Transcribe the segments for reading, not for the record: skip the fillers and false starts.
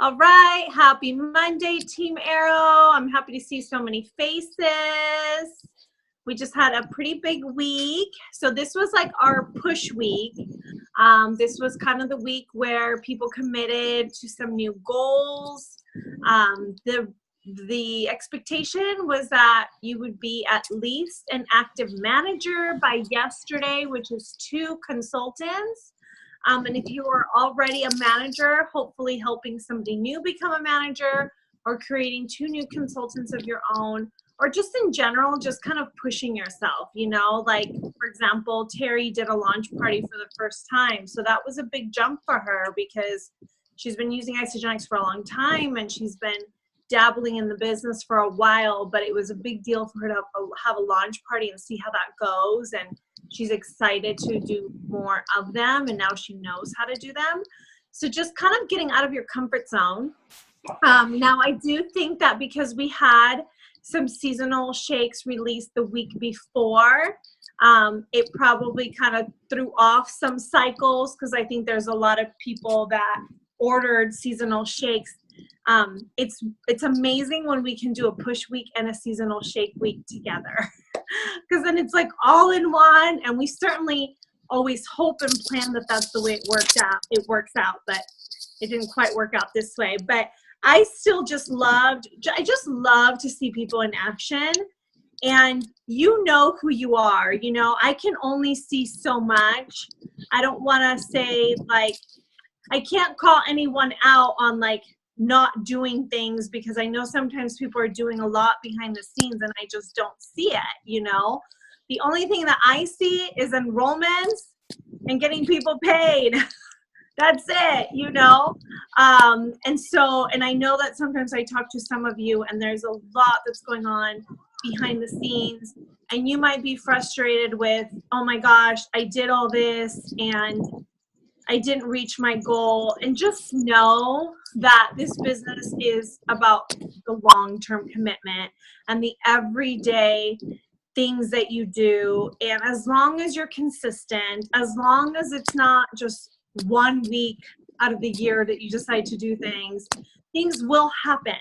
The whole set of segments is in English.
All right, happy Monday, Team Arrow. I'm happy to see so many faces. We just had a pretty big week. So this was like our push week. This was kind of the week where people committed to some new goals. The expectation was that you would be at least an active manager by yesterday, which is 2 consultants. And if you are already a manager, hopefully helping somebody new become a manager, or creating 2 new consultants of your own, or just in general, just kind of pushing yourself, like, for example, Terry did a launch party for the first time. So that was a big jump for her because she's been using Isagenix for a long time and she's been dabbling in the business for a while, but it was a big deal for her to have a launch party and see how that goes. And she's excited to do more of them, and now she knows how to do them. So just kind of getting out of your comfort zone. Now, I do think that because we had some seasonal shakes released the week before, it probably kind of threw off some cycles, because I think there's a lot of people that ordered seasonal shakes. It's amazing when we can do a push week and a seasonal shake week together, because then it's like all in one, and we certainly always hope and plan that that's the way it works out, but it didn't quite work out this way. But I just love to see people in action, and you know who you are. I can only see so much. I don't want to say, like, I can't call anyone out on like not doing things, because I know sometimes people are doing a lot behind the scenes and I just don't see it. The only thing that I see is enrollments and getting people paid. That's it. And I know that sometimes I talk to some of you and there's a lot that's going on behind the scenes, and you might be frustrated with, oh my gosh, I did all this and I didn't reach my goal. And just know that this business is about the long-term commitment and the everyday things that you do. And as long as you're consistent, as long as it's not just 1 week out of the year that you decide to do things will happen,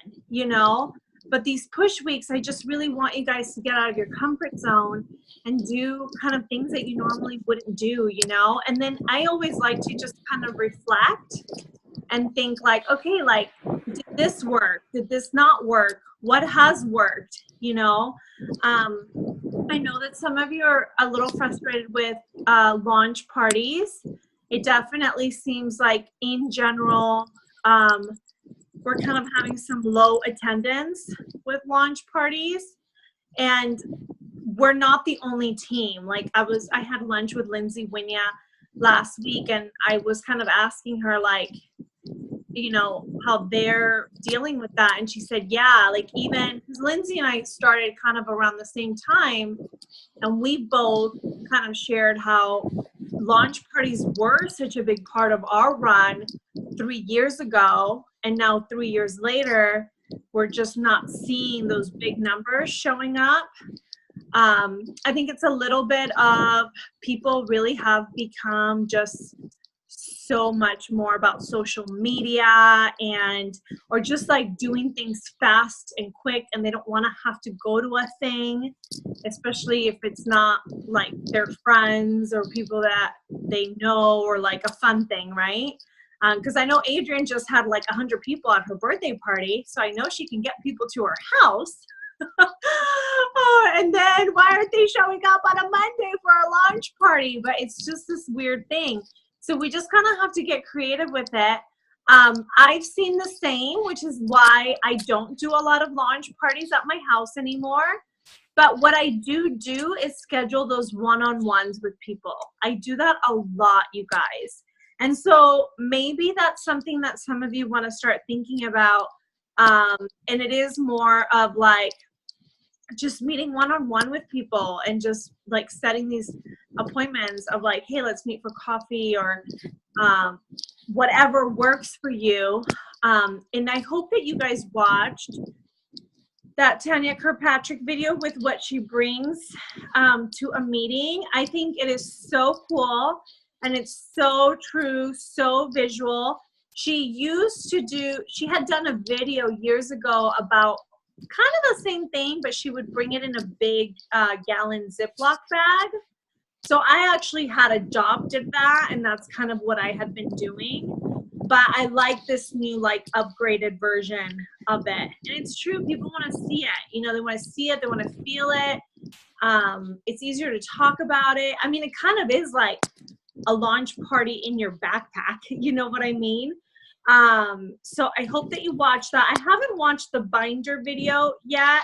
But these push weeks, I just really want you guys to get out of your comfort zone and do kind of things that you normally wouldn't do, And then I always like to just kind of reflect and think like, okay, like, did this work? Did this not work? What has worked? I know that some of you are a little frustrated with launch parties. It definitely seems like in general, we're kind of having some low attendance with launch parties, and we're not the only team. Like I had lunch with Lindsay Winya last week, and I was kind of asking her, like, how they're dealing with that. And she said, yeah, like, even because Lindsay and I started kind of around the same time, and we both kind of shared how launch parties were such a big part of our run 3 years ago. And now 3 years later, we're just not seeing those big numbers showing up. I think it's a little bit of people really have become just so much more about social media or just like doing things fast and quick, and they don't want to have to go to a thing, especially if it's not like their friends or people that they know, or like a fun thing, right? Because I know Adrienne just had like 100 people at her birthday party, so I know she can get people to her house. And then why aren't they showing up on a Monday for a launch party? But it's just this weird thing. So we just kind of have to get creative with it. I've seen the same, which is why I don't do a lot of launch parties at my house anymore. But what I do is schedule those one-on-ones with people. I do that a lot, you guys. And so maybe that's something that some of you want to start thinking about. And it is more of like just meeting one-on-one with people and just like setting these appointments of like, hey, let's meet for coffee, or whatever works for you. And I hope that you guys watched that Tanya Kirkpatrick video with what she brings to a meeting. I think it is so cool, and it's so true, so visual. she had done a video years ago about kind of the same thing, but she would bring it in a big gallon Ziploc bag. So I actually had adopted that, and that's kind of what I had been doing. But I like this new, like, upgraded version of it. And it's true, people want to see it. You know, they want to see it, they want to feel it. It's easier to talk about it. I mean, it kind of is like a launch party in your backpack. You know what I mean? So I hope that you watch that. I haven't watched the binder video yet.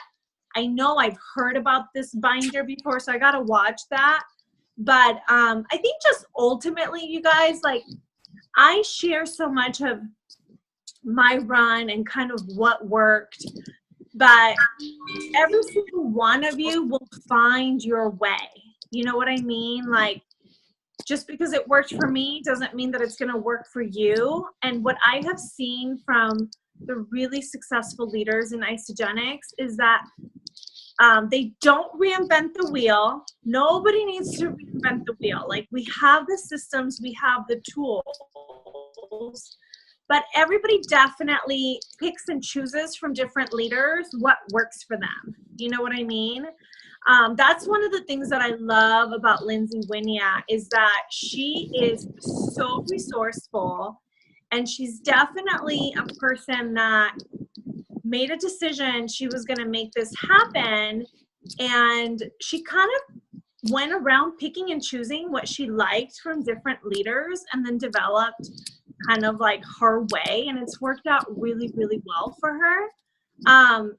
I know I've heard about this binder before, so I got to watch that. But I think just ultimately, you guys, like, I share so much of my run and kind of what worked, but every single one of you will find your way. You know what I mean? Like, just because it worked for me doesn't mean that it's going to work for you. And what I have seen from the really successful leaders in Isagenix is that they don't reinvent the wheel. Nobody needs to reinvent the wheel. Like, we have the systems, we have the tools, but everybody definitely picks and chooses from different leaders what works for them. You know what I mean? That's one of the things that I love about Lindsay Winiak is that she is so resourceful, and she's definitely a person that made a decision she was going to make this happen, and she kind of went around picking and choosing what she liked from different leaders and then developed kind of like her way, and it's worked out really, really well for her.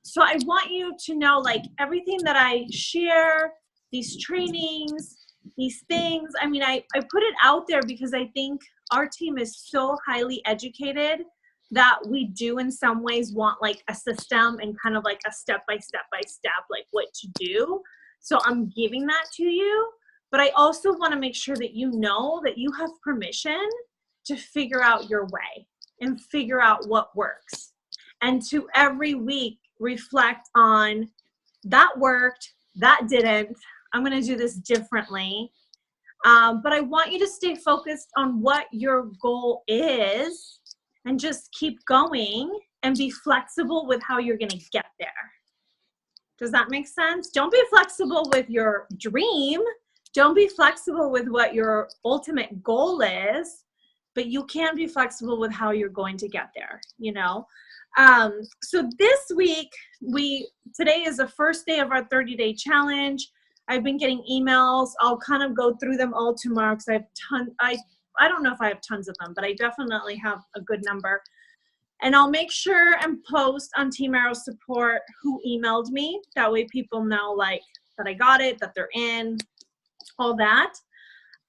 So I want you to know, like, everything that I share, these trainings, these things, I mean, I put it out there because I think our team is so highly educated that we do in some ways want like a system and kind of like a step by step, like what to do. So I'm giving that to you, but I also want to make sure that you know that you have permission to figure out your way and figure out what works. And to every week reflect on that worked, that didn't, I'm going to do this differently. But I want you to stay focused on what your goal is and just keep going and be flexible with how you're going to get there. Does that make sense? Don't be flexible with your dream. Don't be flexible with what your ultimate goal is, but you can be flexible with how you're going to get there, you know? So this week, today is the first day of our 30-day challenge. I've been getting emails. I'll kind of go through them all tomorrow because I have I don't know if I have tons of them, but I definitely have a good number. And I'll make sure and post on Team Arrow Support who emailed me. That way people know, like, that I got it, that they're in, all that.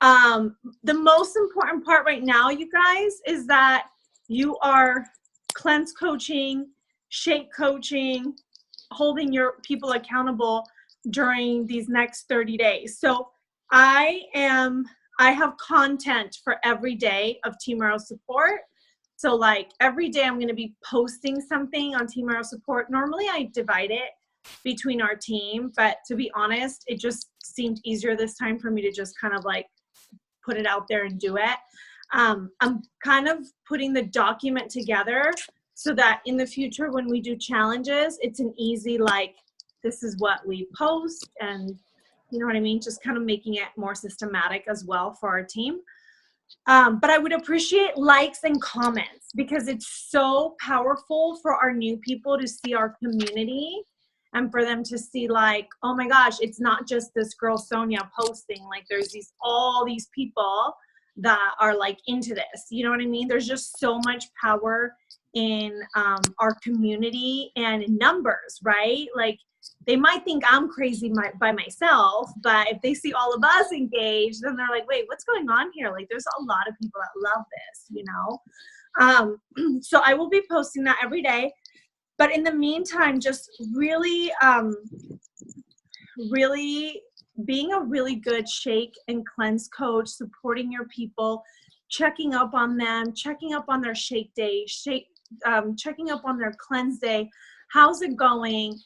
The most important part right now, you guys, is that you are cleanse coaching, shake coaching, holding your people accountable during these next 30 days. So I have content for every day of Team Arrow Support. So like every day I'm going to be posting something on Team Arrow Support. Normally I divide it between our team, but to be honest, it just seemed easier this time for me to just kind of like put it out there and do it. I'm kind of putting the document together so that in the future when we do challenges, it's an easy, like, this is what we post, and you know what I mean? Just kind of making it more systematic as well for our team. But I would appreciate likes and comments because it's so powerful for our new people to see our community and for them to see, like, oh my gosh, it's not just this girl Sonia posting. Like, there's all these people that are like into this. You know what I mean? There's just so much power in our community and in numbers, right? Like, they might think I'm crazy by myself, but if they see all of us engaged, then they're like, wait, what's going on here? Like, there's a lot of people that love this, you know? So I will be posting that every day. But in the meantime, just really, really being a really good shake and cleanse coach, supporting your people, checking up on them, checking up on their shake day, checking up on their cleanse day. How's it going?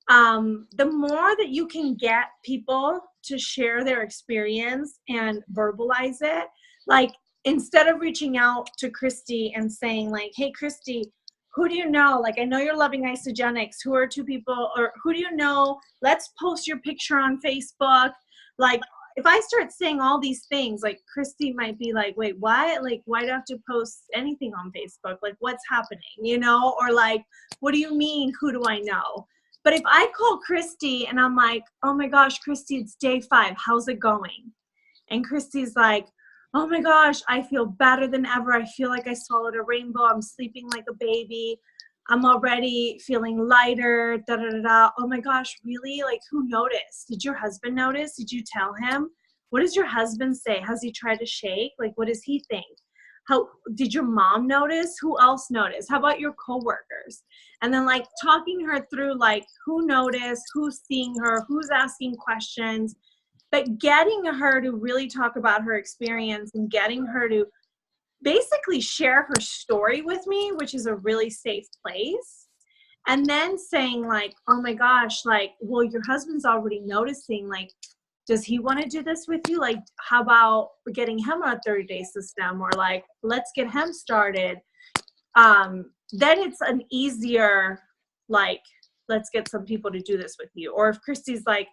The more that you can get people to share their experience and verbalize it, like, instead of reaching out to Christy and saying like, hey, Christy, who do you know? Like, I know you're loving Isagenix. Who are two people, or who do you know? Let's post your picture on Facebook. Like, if I start saying all these things, like Christy might be like, wait, why? Like, why do I have to post anything on Facebook? Like, what's happening, you know? Or like, what do you mean? Who do I know? But if I call Christy and I'm like, oh my gosh, Christy, it's day 5. How's it going? And Christy's like, oh my gosh, I feel better than ever. I feel like I swallowed a rainbow. I'm sleeping like a baby. I'm already feeling lighter. Da da da da. Oh my gosh, really? Like, who noticed? Did your husband notice? Did you tell him? What does your husband say? Has he tried to shake? Like, what does he think? How did your mom notice? Who else noticed? How about your coworkers? And then like talking her through like who noticed, who's seeing her, who's asking questions. But getting her to really talk about her experience and getting her to basically share her story with me, which is a really safe place. And then saying like, oh my gosh, like, well, your husband's already noticing, like, does he want to do this with you? Like, how about getting him on a 30-day system, or like, let's get him started. Then it's an easier, like, let's get some people to do this with you. Or if Christy's like,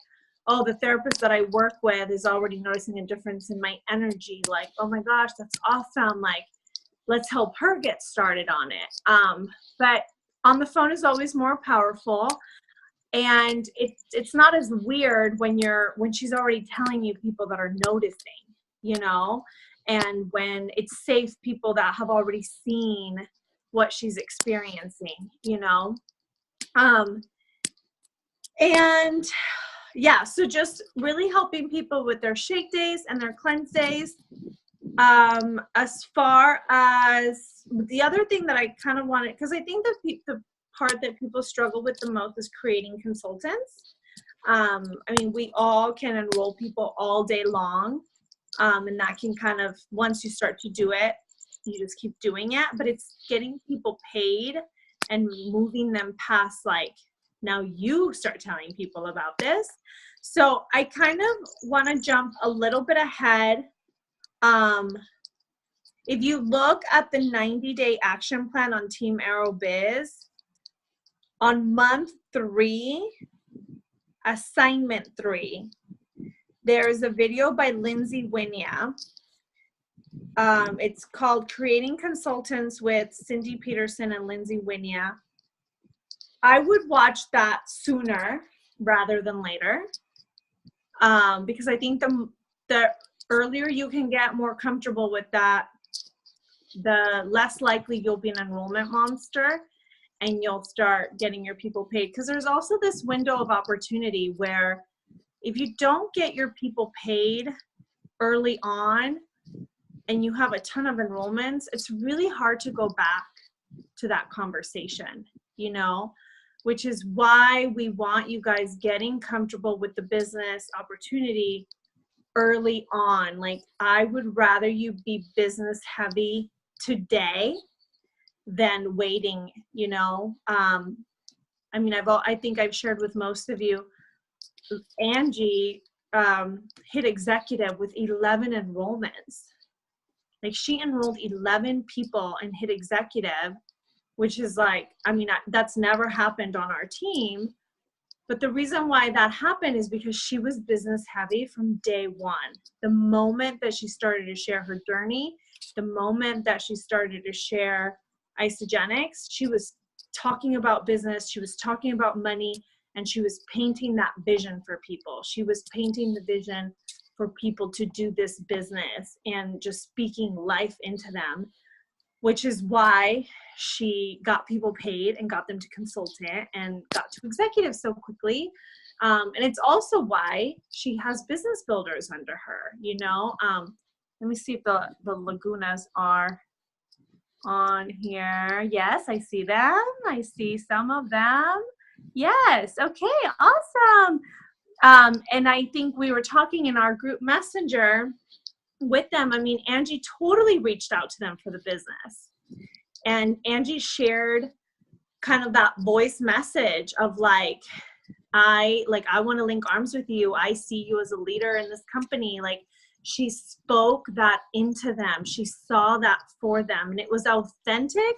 oh, the therapist that I work with is already noticing a difference in my energy. Like, oh my gosh, that's awesome. Like, let's help her get started on it. But on the phone is always more powerful. And it's not as weird when she's already telling you people that are noticing, you know, and when it's safe people that have already seen what she's experiencing, you know. And yeah, so just really helping people with their shake days and their cleanse days. As far as the other thing that I kind of wanted, because I think that the part that people struggle with the most is creating consultants. I mean, we all can enroll people all day long, and that can kind of, once you start to do it, you just keep doing it, but it's getting people paid and moving them past like, now you start telling people about this. So I kind of want to jump a little bit ahead. If you look at the 90-day action plan on Team ArrowBiz, on month 3, assignment 3, there's a video by Lindsay Winya. It's called Creating Consultants with Cindy Peterson and Lindsay Winya. I would watch that sooner rather than later, because I think the earlier you can get more comfortable with that, the less likely you'll be an enrollment monster and you'll start getting your people paid. Because there's also this window of opportunity where if you don't get your people paid early on and you have a ton of enrollments, it's really hard to go back to that conversation, you know, which is why we want you guys getting comfortable with the business opportunity early on. Like, I would rather you be business heavy today than waiting, you know. I mean, I think I've shared with most of you, Angie hit executive with 11 enrollments. Like, she enrolled 11 people and hit executive, which is like, I mean, that's never happened on our team. But the reason why that happened is because she was business heavy from day 1. The moment that she started to share her journey, the moment that she started to share Isagenix, she was talking about business, she was talking about money, and she was painting that vision for people. She was painting the vision for people to do this business and just speaking life into them, which is why she got people paid and got them to consultant and got to executive so quickly. And it's also why she has business builders under her, you know. Let me see if the Lagunas are on here. Yes, I see them. I see some of them. Yes. Okay, awesome. And I think we were talking in our group messenger with them. I mean, Angie totally reached out to them for the business. And Angie shared kind of that voice message of like, I want to link arms with you. I see you as a leader in this company. Like, she spoke that into them. She saw that for them, and it was authentic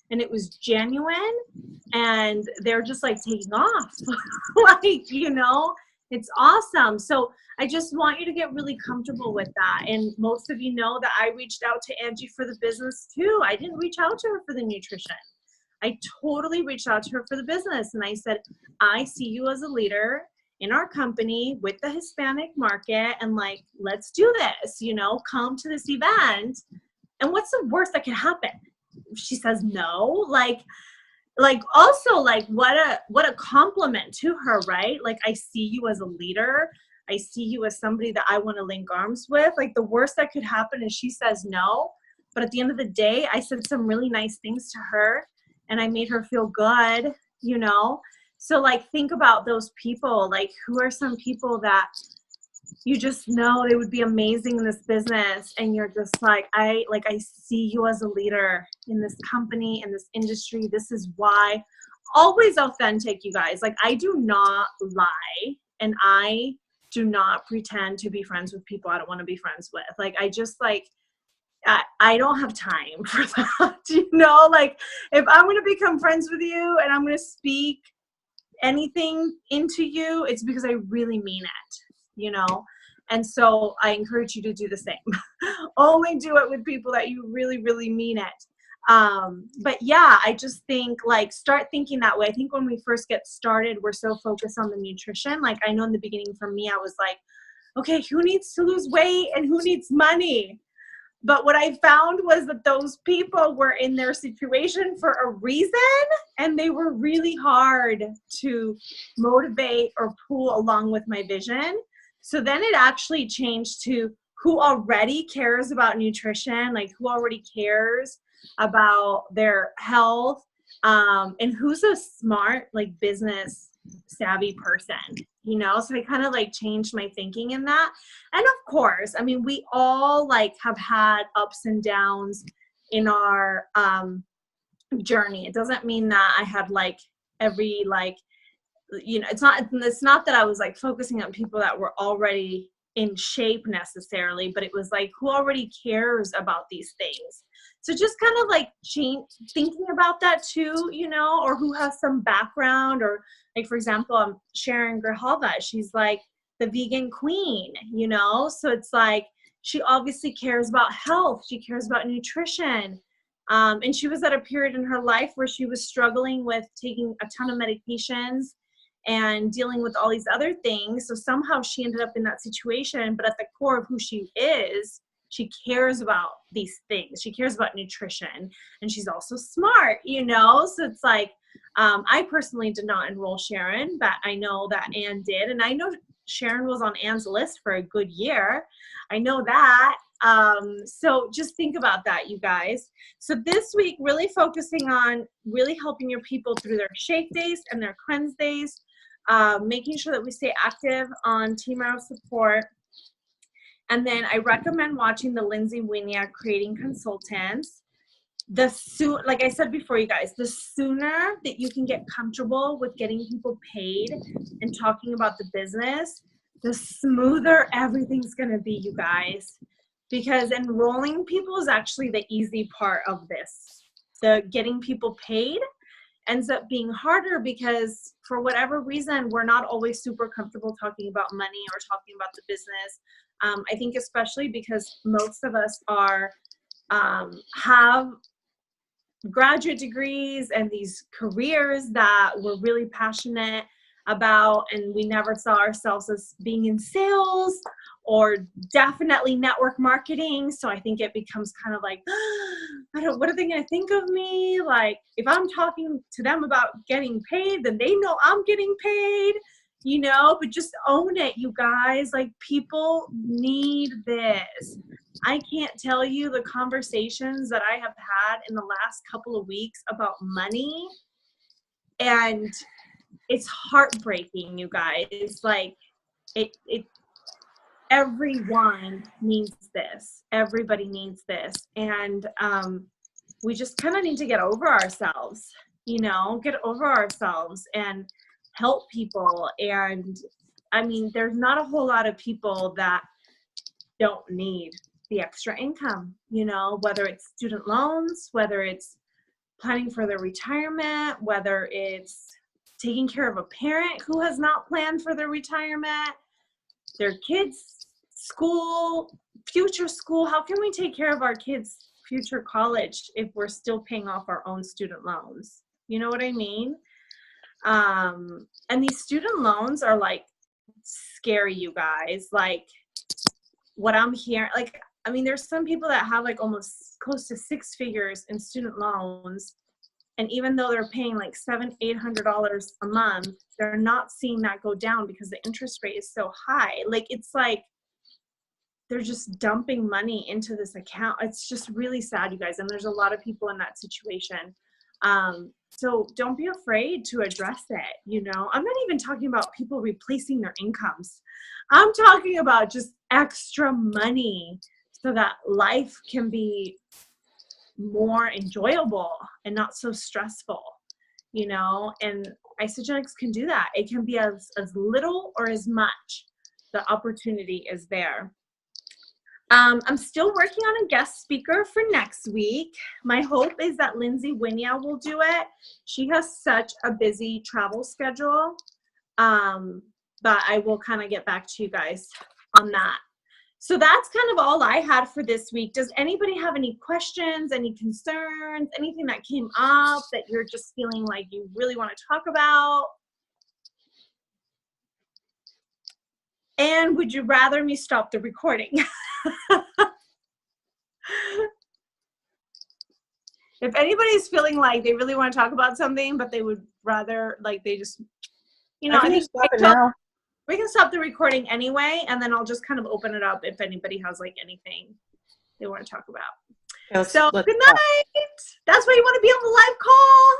and it was genuine, and they're just like taking off. Like, you know, it's awesome. So I just want you to get really comfortable with that. And most of you know that I reached out to Angie for the business too. I didn't reach out to her for the nutrition. I totally reached out to her for the business. And I said, I see you as a leader in our company with the Hispanic market, and like, let's do this, you know, come to this event. And what's the worst that can happen? She says no. Like also, like, what a compliment to her, right? Like, I see you as a leader. I see you as somebody that I want to link arms with. Like, the worst that could happen is she says no. But at the end of the day, I said some really nice things to her and I made her feel good, you know? So like, think about those people. Like, who are some people that you just know they would be amazing in this business, and you're just like, I see you as a leader in this company, in this industry. This is why. Always authentic, you guys. Like, I do not lie, and I do not pretend to be friends with people I don't want to be friends with. Like, I just like, I don't have time for that. You know, like, if I'm going to become friends with you and I'm going to speak anything into you, it's because I really mean it, you know? And so I encourage you to do the same. Only do it with people that you really, really mean it. But yeah, I just think, like, start thinking that way. I think when we first get started, we're so focused on the nutrition. Like, I know in the beginning for me, I was like, okay, who needs to lose weight and who needs money? But what I found was that those people were in their situation for a reason, and they were really hard to motivate or pull along with my vision. So then it actually changed to who already cares about nutrition, like who already cares about their health, and who's a smart, like, business savvy person, you know? So I kind of like changed my thinking in that. And of course, I mean, we all like have had ups and downs in our journey. It doesn't mean that I had like every, like, you know, it's not that I was like focusing on people that were already in shape necessarily, but it was like, who already cares about these things. So just kind of like thinking about that too, you know, or who has some background, or like, for example, Sharon Grijalva, she's like the vegan queen, you know? So it's like, she obviously cares about health. She cares about nutrition. And she was at a period in her life where she was struggling with taking a ton of medications and dealing with all these other things. So somehow she ended up in that situation, but at the core of who she is, she cares about these things. She cares about nutrition, and she's also smart, you know? So it's like, I personally did not enroll Sharon, but I know that Anne did. And I know Sharon was on Anne's list for a good year. I know that. So just think about that, you guys. So this week, really focusing on really helping your people through their shake days and their cleanse days, making sure that we stay active on Team Arrow support. And then I recommend watching the Lindsay Winiak Creating Consultants. Like I said before, you guys, the sooner that you can get comfortable with getting people paid and talking about the business, the smoother everything's going to be, you guys. Because enrolling people is actually the easy part of this. The getting people paid ends up being harder because for whatever reason, we're not always super comfortable talking about money or talking about the business. I think especially because most of us have graduate degrees and these careers that we're really passionate about, and we never saw ourselves as being in sales or definitely network marketing. So I think it becomes kind of like, what are they going to think of me? Like, if I'm talking to them about getting paid, then they know I'm getting paid, you know? But just own it, you guys. Like, people need this. I can't tell you the conversations that I have had in the last couple of weeks about money, and it's heartbreaking, you guys. Like, everyone needs this. Everybody needs this. And we just kind of need to get over ourselves, you know, get over ourselves and help people. And I mean, there's not a whole lot of people that don't need the extra income, you know, whether it's student loans, whether it's planning for their retirement, whether it's taking care of a parent who has not planned for their retirement, their kids' school, future school. How can we take care of our kids' future college if we're still paying off our own student loans? You know what I mean? And these student loans are like scary, you guys. Like what I'm hearing, like, I mean, there's some people that have like almost close to 6 figures in student loans. And even though they're paying like $700-800 a month, they're not seeing that go down because the interest rate is so high. Like, it's like they're just dumping money into this account. It's just really sad, you guys. And there's a lot of people in that situation. So don't be afraid to address it. You know, I'm not even talking about people replacing their incomes. I'm talking about just extra money so that life can be more enjoyable and not so stressful, you know. And Isagenix can do that. It can be as little or as much. The opportunity is there. I'm still working on a guest speaker for next week. My hope is that Lindsay Winya will do it. She has such a busy travel schedule, but I will kind of get back to you guys on that. So that's kind of all I had for this week. Does anybody have any questions, any concerns, anything that came up that you're just feeling like you really want to talk about? And would you rather me stop the recording? If anybody's feeling like they really want to talk about something, but they would rather, like, they just, you know, I think we can stop the recording anyway, and then I'll just kind of open it up if anybody has like anything they want to talk about. So good night. That's why you want to be on the live call.